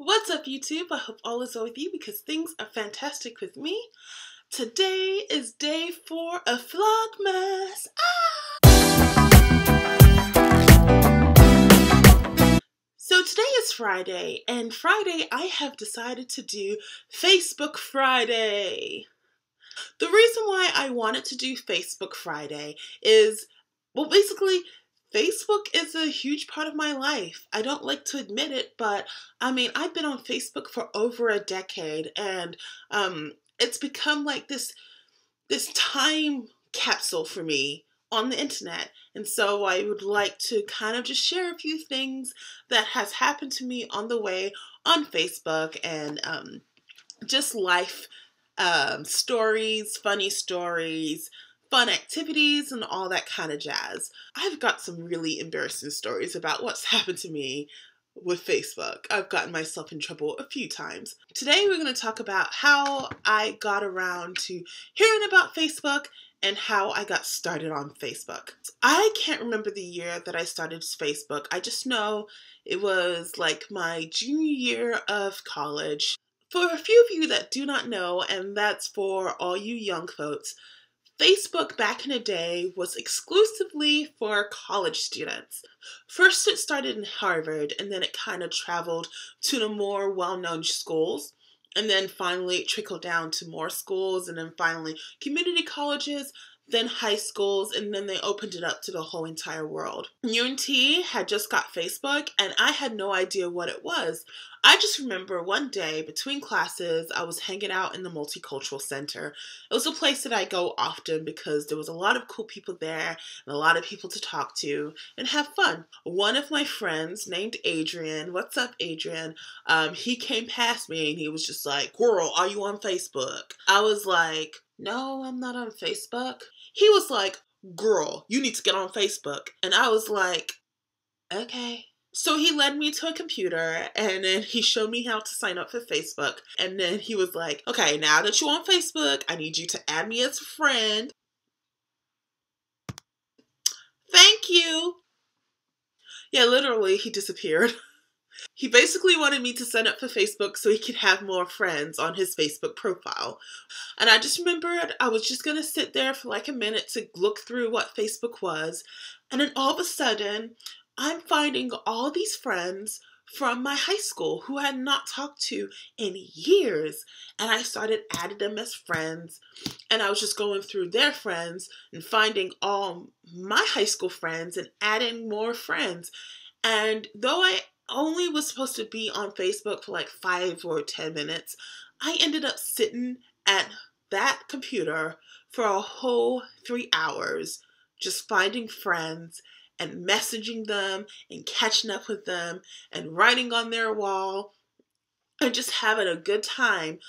What's up, YouTube? I hope all is well with you because things are fantastic with me. Today is day 4 of Vlogmas. So today is Friday, and Friday I have decided to do Facebook Friday. The reason why I wanted to do Facebook Friday is, well, basically, Facebook is a huge part of my life. I don't like to admit it, but I mean, I've been on Facebook for over a decade, and it's become like this time capsule for me on the internet. And so I would like to kind of just share a few things that has happened to me on the way on Facebook, and just life stories, funny stories, fun activities, and all that kind of jazz. I've got some really embarrassing stories about what's happened to me with Facebook. I've gotten myself in trouble a few times. Today we're going to talk about how I got around to hearing about Facebook and how I got started on Facebook. I can't remember the year that I started Facebook. I just know it was like my junior year of college. For a few of you that do not know, and that's for all you young folks, Facebook back in the day was exclusively for college students. First it started in Harvard, and then it kind of traveled to the more well-known schools, and then finally it trickled down to more schools, and then finally community colleges, then high schools, and then they opened it up to the whole entire world. UNT had just got Facebook, and I had no idea what it was. I just remember one day between classes, I was hanging out in the Multicultural Center. It was a place that I go often because there was a lot of cool people there and a lot of people to talk to and have fun. One of my friends named Adrian, what's up Adrian, he came past me and he was just like, "Girl, are you on Facebook?" I was like, "No, I'm not on Facebook." He was like, "Girl, you need to get on Facebook." And I was like, "Okay." So he led me to a computer and then he showed me how to sign up for Facebook. And then he was like, "Okay, now that you're on Facebook, I need you to add me as a friend." Thank you. Yeah, literally, he disappeared. He basically wanted me to sign up for Facebook so he could have more friends on his Facebook profile. And I just remembered I was just going to sit there for like a minute to look through what Facebook was. And then all of a sudden, I'm finding all these friends from my high school who I had not talked to in years. And I started adding them as friends. And I was just going through their friends and finding all my high school friends and adding more friends. And though I only was supposed to be on Facebook for like 5 or 10 minutes, I ended up sitting at that computer for a whole 3 hours, just finding friends and messaging them and catching up with them and writing on their wall and just having a good time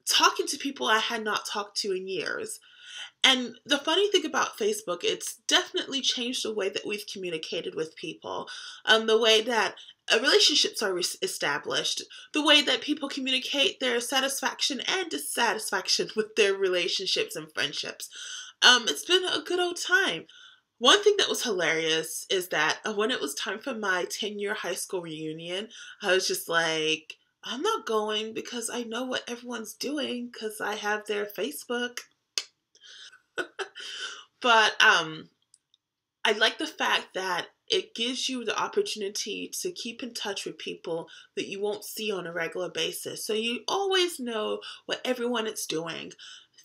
talking to people I had not talked to in years. And the funny thing about Facebook, it's definitely changed the way that we've communicated with people, the way that relationships are established, the way that people communicate their satisfaction and dissatisfaction with their relationships and friendships. It's been a good old time. One thing that was hilarious is that when it was time for my 10-year high school reunion, I was just like, I'm not going because I know what everyone's doing because I have their Facebook. But I like the fact that it gives you the opportunity to keep in touch with people that you won't see on a regular basis. So you always know what everyone is doing.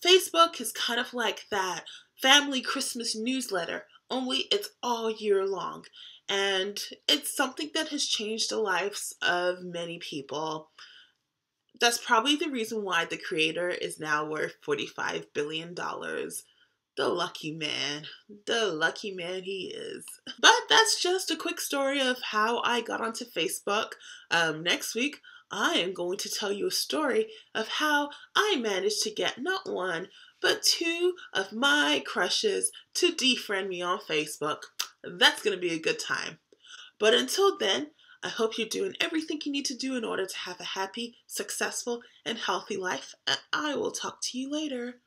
Facebook is kind of like that family Christmas newsletter, only it's all year long. And it's something that has changed the lives of many people. That's probably the reason why the creator is now worth $45 billion. The lucky man. The lucky man he is. But that's just a quick story of how I got onto Facebook. Next week, I am going to tell you a story of how I managed to get not one, but 2 of my crushes to defriend me on Facebook. That's going to be a good time. But until then, I hope you're doing everything you need to do in order to have a happy, successful, and healthy life. And I will talk to you later.